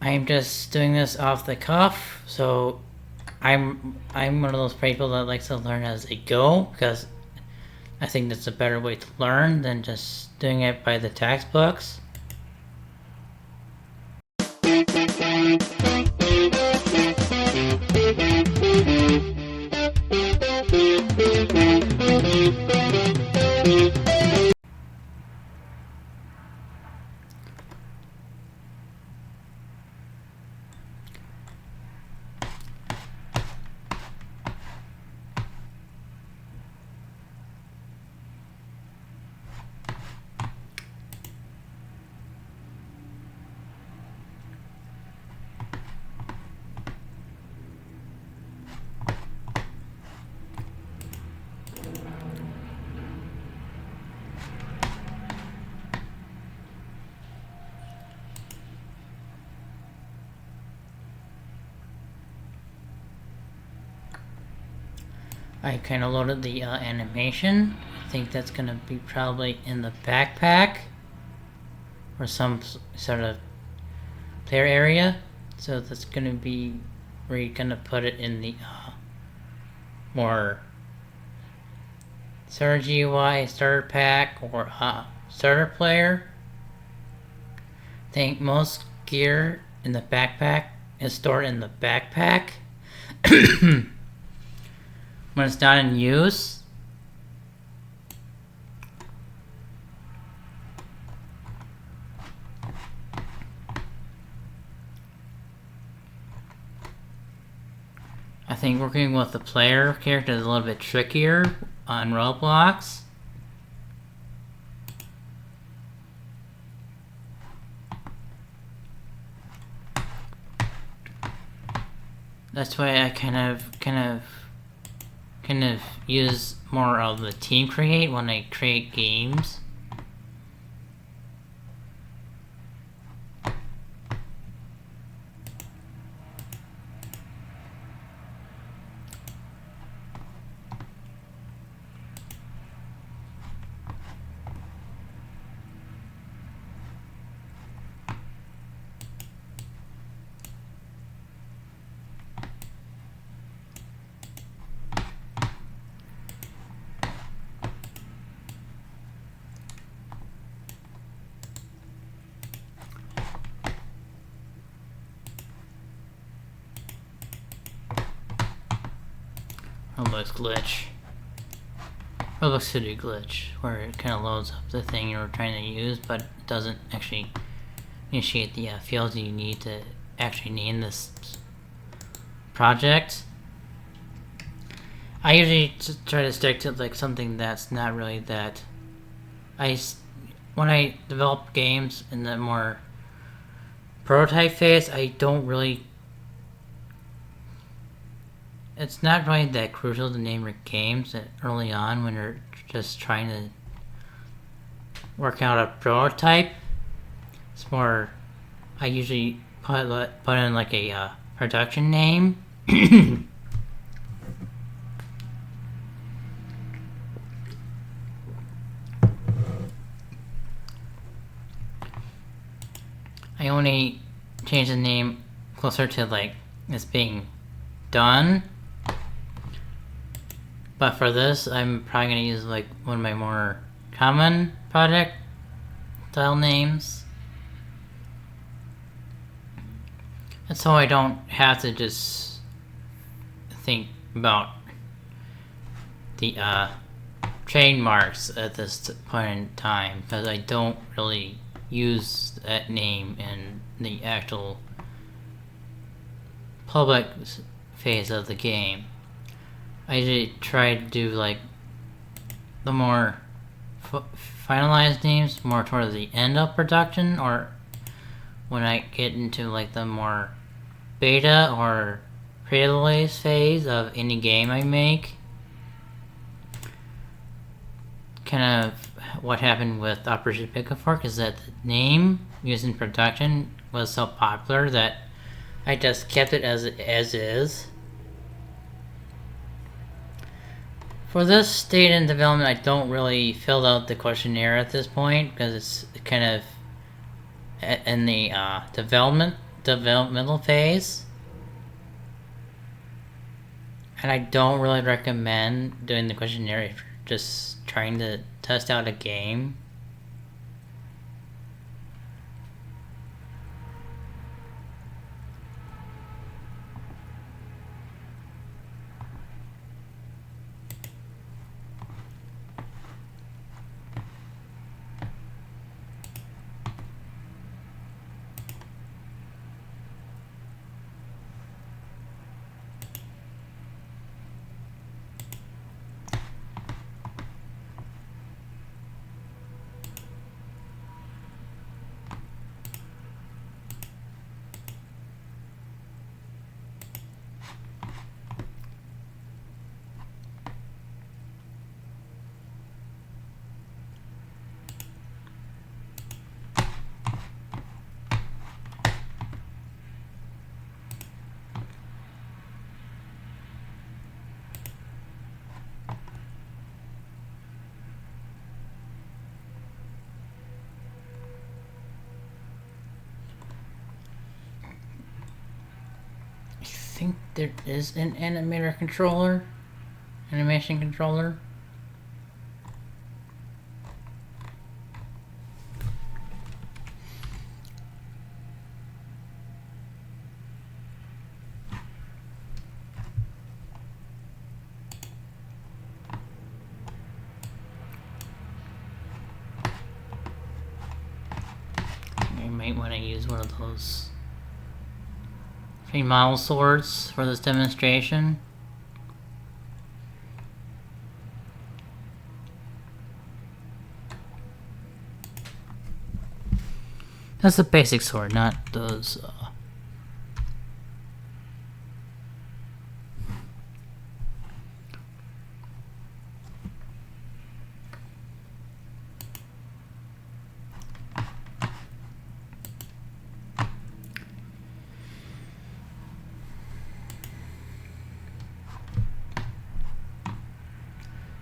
I'm just doing this off the cuff, so I'm one of those people that likes to learn as they go, because I think that's a better way to learn than just doing it by the textbooks. I kind of loaded the animation. I think that's going to be probably in the backpack or some sort of player area. So that's going to be where you're going to put it in the more starter GUI, starter pack, or starter player. I think most gear in the backpack is stored in the backpack. When it's not in use, I think working with the player character is a little bit trickier on Roblox. That's why I kind of use more of the team create when I create games. Roblox glitch. Roblox City glitch, where it kind of loads up the thing you were trying to use, but it doesn't actually initiate the fields you need to actually name this project. I usually try to stick to like something that's not really that. When I develop games in the more prototype phase, I don't really. It's not really that crucial to name your games early on when you're just trying to work out a prototype. It's more, I usually put in like a production name. I only change the name closer to like it's being done. But for this, I'm probably going to use like one of my more common project style names. And so I don't have to just think about the trademarks at this point in time, because I don't really use that name in the actual public phase of the game. I usually try to do like the more finalized names more towards the end of production, or when I get into like the more beta or pre-release phase of any game I make. Kind of what happened with Operation Pickle Fork is that the name used in production was so popular that I just kept it as is. For this state in development, I don't really fill out the questionnaire at this point because it's kind of in the development developmental phase. And I don't really recommend doing the questionnaire if you're just trying to test out a game. I think there is an animation controller. You might want to use one of those model swords for this demonstration. That's a basic sword, not those.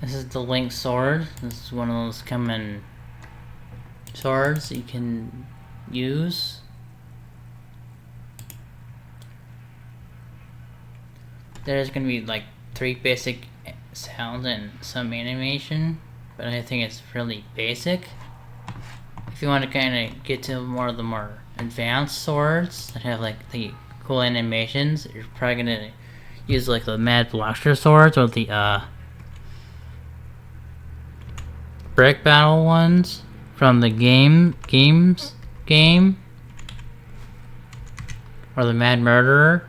This is the Link sword. This is one of those common swords you can use. There's gonna be like 3 basic sounds and some animation, but I think it's really basic. If you want to kind of get to more of the more advanced swords that have like the cool animations, you're probably gonna use like the Mad Blaster swords or the brick battle ones from the game, or the Mad Murderer.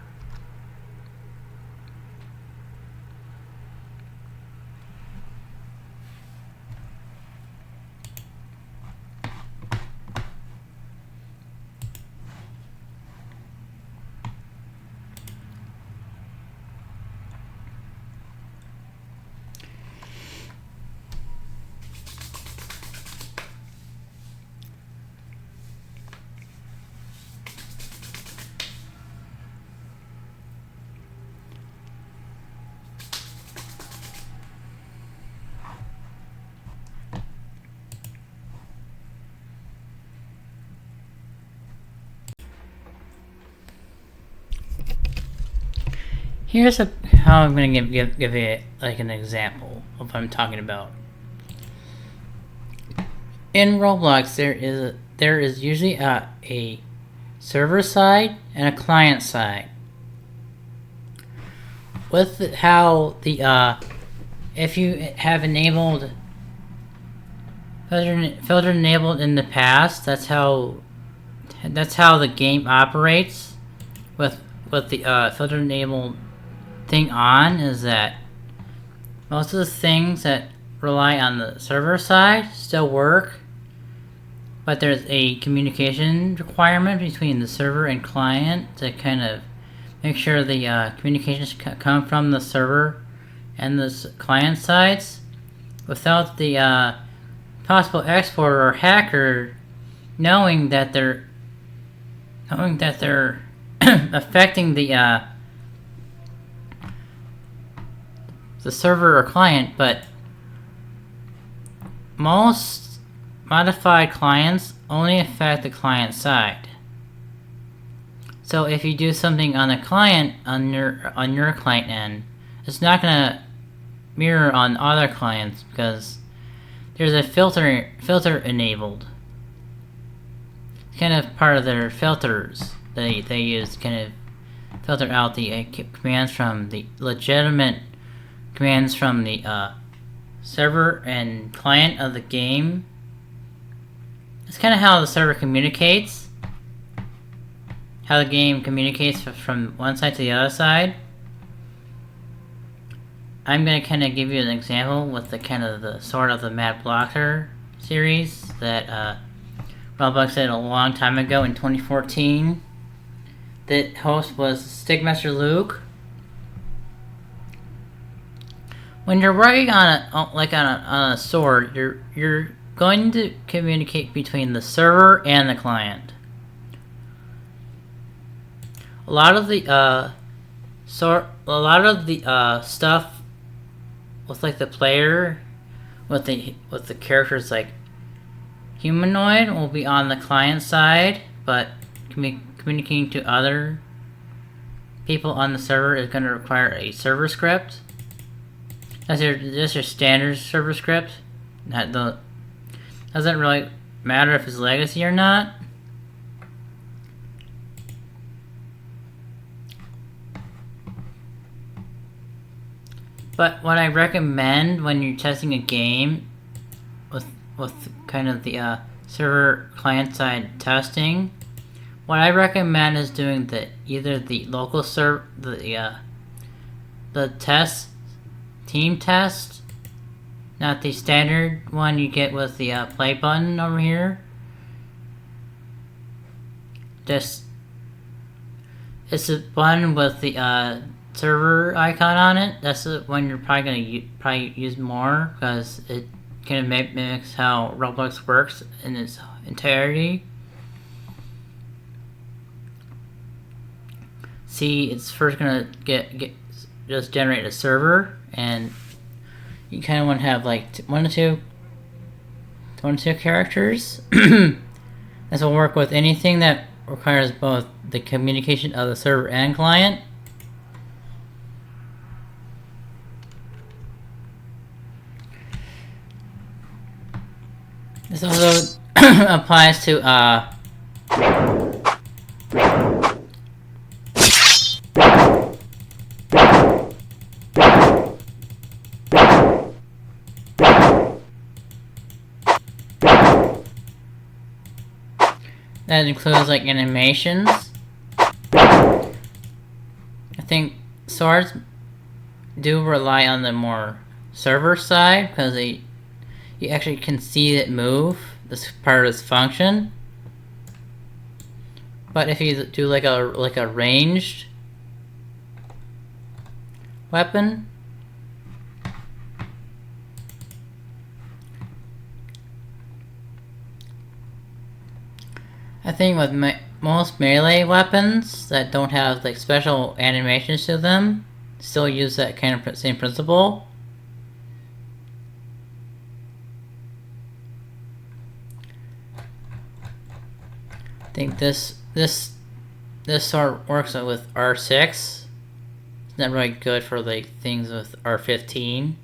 Here's how I'm gonna give it like an example of what I'm talking about. In Roblox, there is usually a server side and a client side. With how the if you have enabled filter enabled in the past, that's how the game operates. With the filter enabled thing on, is that most of the things that rely on the server side still work, but there's a communication requirement between the server and client to kind of make sure the communications come from the server and the client sides without the possible exporter or hacker knowing that they're affecting the server or client. But most modified clients only affect the client side. So if you do something on the client, on your client end, it's not gonna mirror on other clients because there's a filter enabled. It's kind of part of their filters they use to kind of filter out the commands from the legitimate commands from the server and client of the game. It's kind of how the server communicates, how the game communicates from one side to the other side. I'm going to kind of give you an example with the kind of the sort of the map blocker series that Roblox did a long time ago in 2014. The host was Stigmaster Luke. When you're writing on a sword, you're going to communicate between the server and the client. A lot of the stuff with like the player, with the characters like humanoid will be on the client side, but communicating to other people on the server is going to require a server script. That's your standard server script. Doesn't really matter if it's legacy or not. But what I recommend when you're testing a game with kind of the server client side testing, what I recommend is doing either the local server, the test, team test, not the standard one you get with the play button over here. It's a button with the server icon on it. That's the one you're probably gonna use more because it kind of mimics how Roblox works in its entirety. See, it's first gonna just generate a server, and you kind of want to have like one to two characters. This will work with anything that requires both the communication of the server and client. This also applies to that includes like animations. I think swords do rely on the more server side because you actually can see it move. This part of its function. But if you do like a ranged weapon, I think with most melee weapons that don't have like special animations to them, still use that kind of same principle. I think this sort works with R6. It's not really good for like things with R15.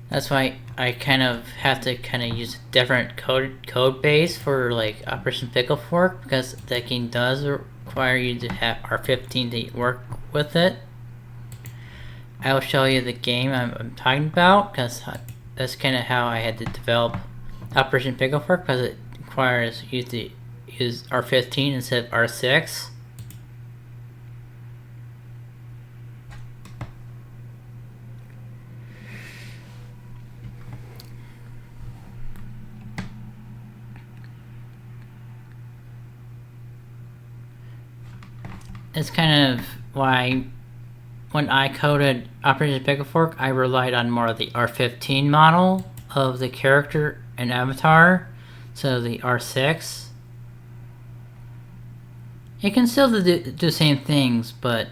That's why I kind of have to use a different code base for like Operation Pickle Fork, because that game does require you to have R15 to work with it. I will show you the game I'm talking about, because that's kind of how I had to develop Operation Pickle Fork, because it requires you to use R15 instead of R6. It's kind of why when I coded Operation Pickle Fork, I relied on more of the R15 model of the character and avatar, so the R6. It can still do the same things, but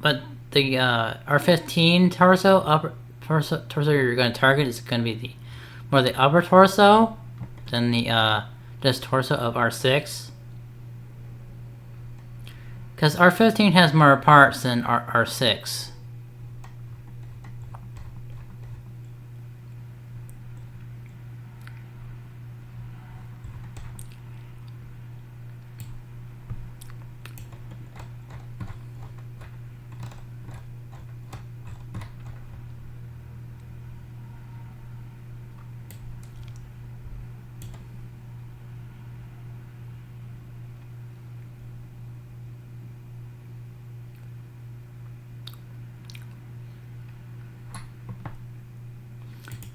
the R15 torso you're going to target is going to be more the upper torso, than the this torso of R6. Because R15 has more parts than R6.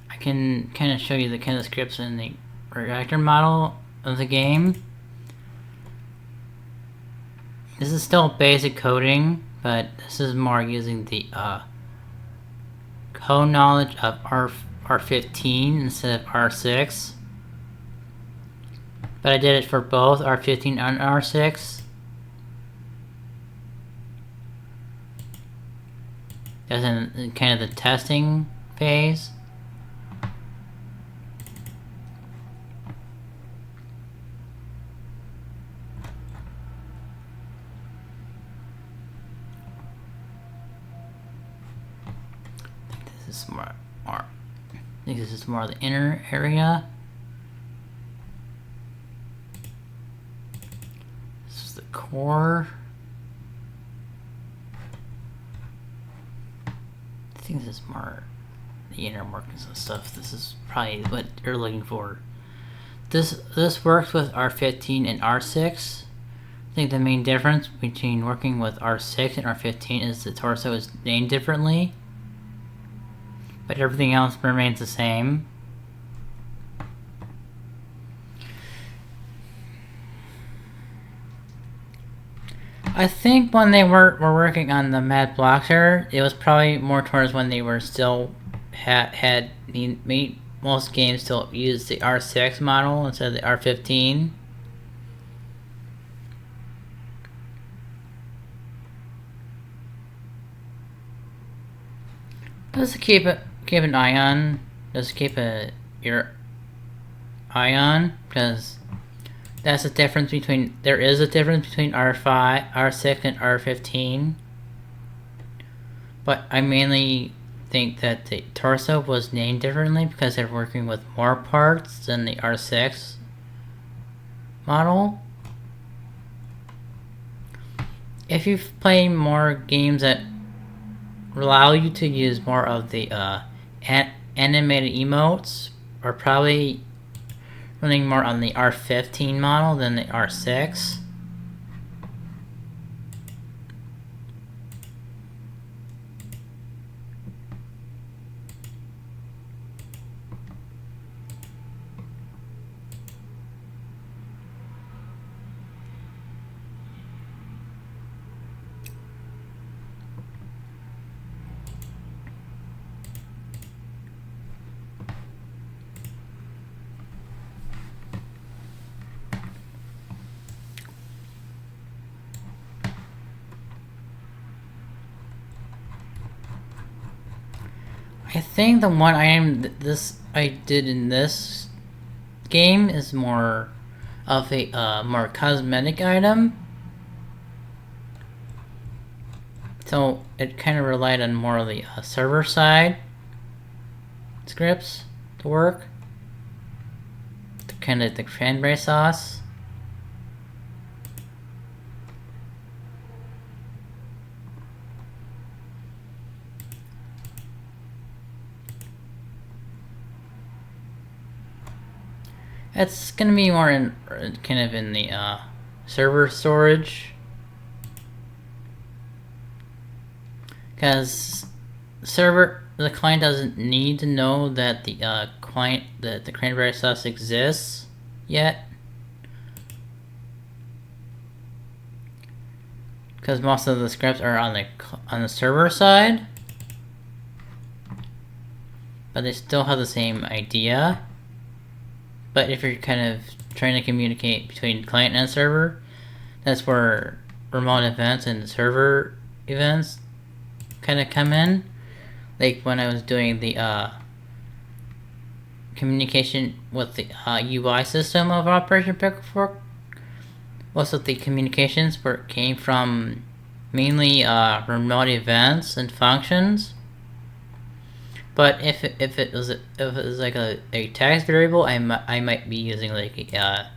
I can kind of show you the kind of scripts in the reactor model of the game. This is still basic coding, but this is more using the code knowledge of R15 instead of R6. But I did it for both R15 and R6. That's in kind of the testing phase. I think this is more the inner area. This is the core. I think this is more the inner workings and stuff. This is probably what you're looking for. This works with R15 and R6. I think the main difference between working with R6 and R15 is the torso is named differently, but everything else remains the same. I think when they were working on the Mad Blocker, it was probably more towards when they were still most games still use the R6 model instead of the R15. Just keep an eye on. Just keep your eye on, because that's the difference between. There is a difference between R5, R6, and R15. But I mainly think that the torso was named differently because they're working with more parts than the R6 model. If you play more games that allow you to use more of the animated emotes, are probably running more on the R15 model than the R6. I think the one item I did in this game is more of a more cosmetic item. So it kind of relied on more of the server side scripts to work. Kind of the cranberry sauce. It's gonna be more in kind of in the server storage, because the client doesn't need to know that the the cranberry sauce exists yet, because most of the scripts are on the server side, but they still have the same idea. But if you're kind of trying to communicate between client and server, that's where remote events and server events kind of come in. Like when I was doing the communication with the UI system of Operation Pickle Fork. Most of the communications came from mainly remote events and functions. But if it was like a text variable, I might be using like a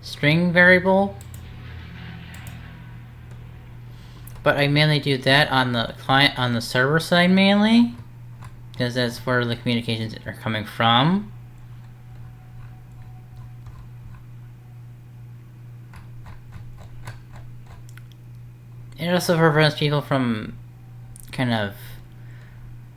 string variable. But I mainly do that on the server side mainly, because that's where the communications are coming from. It also prevents people from kind of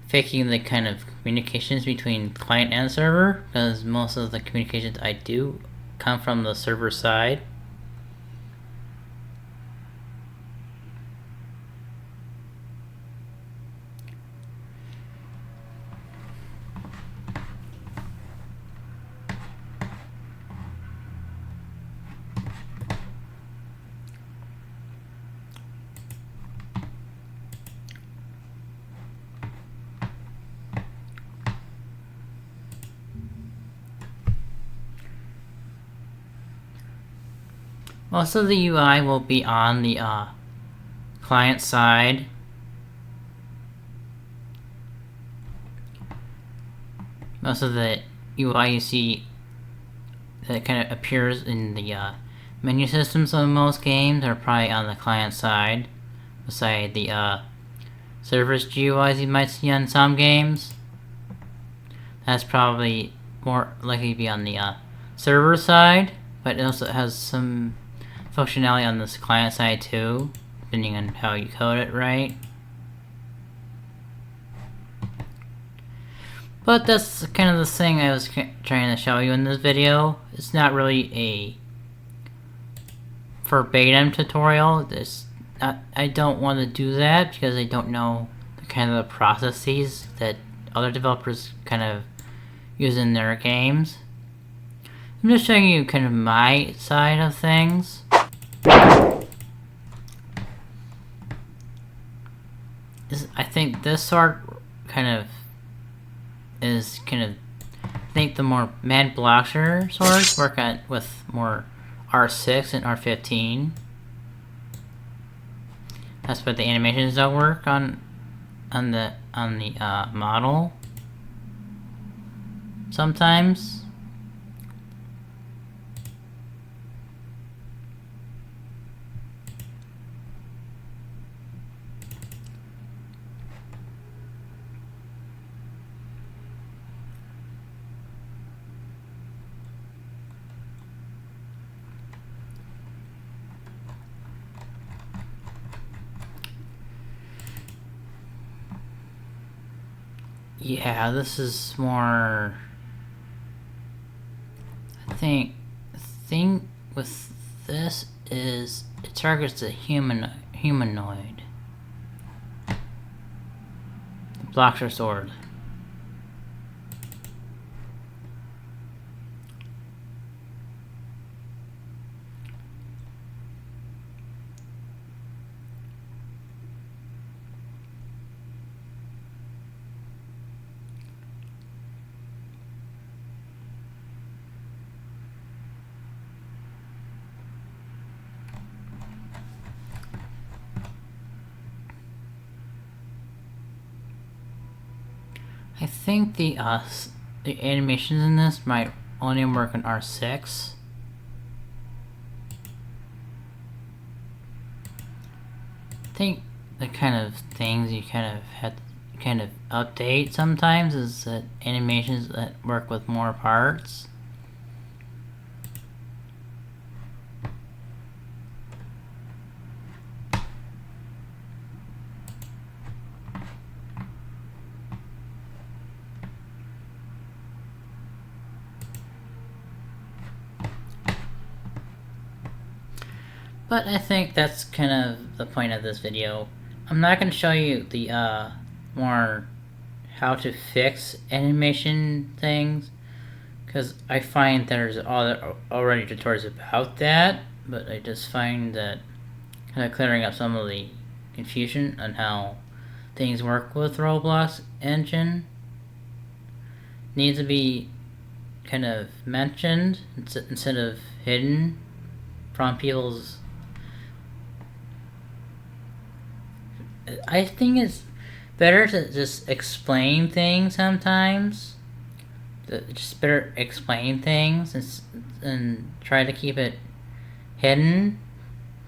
faking the kind of communications between client and server, because most of the communications I do come from the server side. Most of the UI will be on the client side. Most of the UI you see that kind of appears in the menu systems of most games are probably on the client side, beside the service GUIs you might see on some games. That's probably more likely to be on the server side, but it also has some functionality on this client side too, depending on how you code it right. But that's kind of the thing I was trying to show you in this video. It's not really a verbatim tutorial. I don't want to do that because I don't know the kind of the processes that other developers kind of use in their games. I'm just showing you kind of my side of things. I think this sort kind of is I think the more mad blocker swords work with more R6 and R15. That's what the animations don't work on the model sometimes. Yeah, this is more. I think the thing with this is it targets the humanoid. Blocks your sword. I think the animations in this might only work on R6. I think the kind of things you kind of have to update sometimes is that animations that work with more parts. But I think that's kind of the point of this video. I'm not going to show you the more how to fix animation things, because I find there's already tutorials about that, but I just find that kind of clearing up some of the confusion on how things work with Roblox engine needs to be kind of mentioned instead of hidden from people's. I think it's better to just explain things sometimes. Just better explain things and try to keep it hidden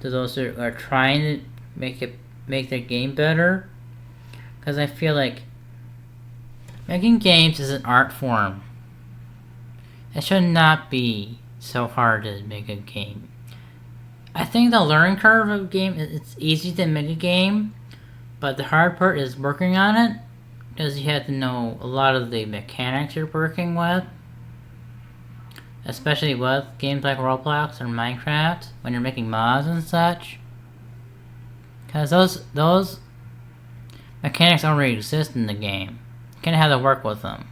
to those who are trying to make their game better. Because I feel like making games is an art form. It should not be so hard to make a game. I think the learning curve of a game, it's easy to make a game, but the hard part is working on it, because you have to know a lot of the mechanics you're working with, especially with games like Roblox or Minecraft when you're making mods and such, because those mechanics already exist in the game. You kind of have to work with them.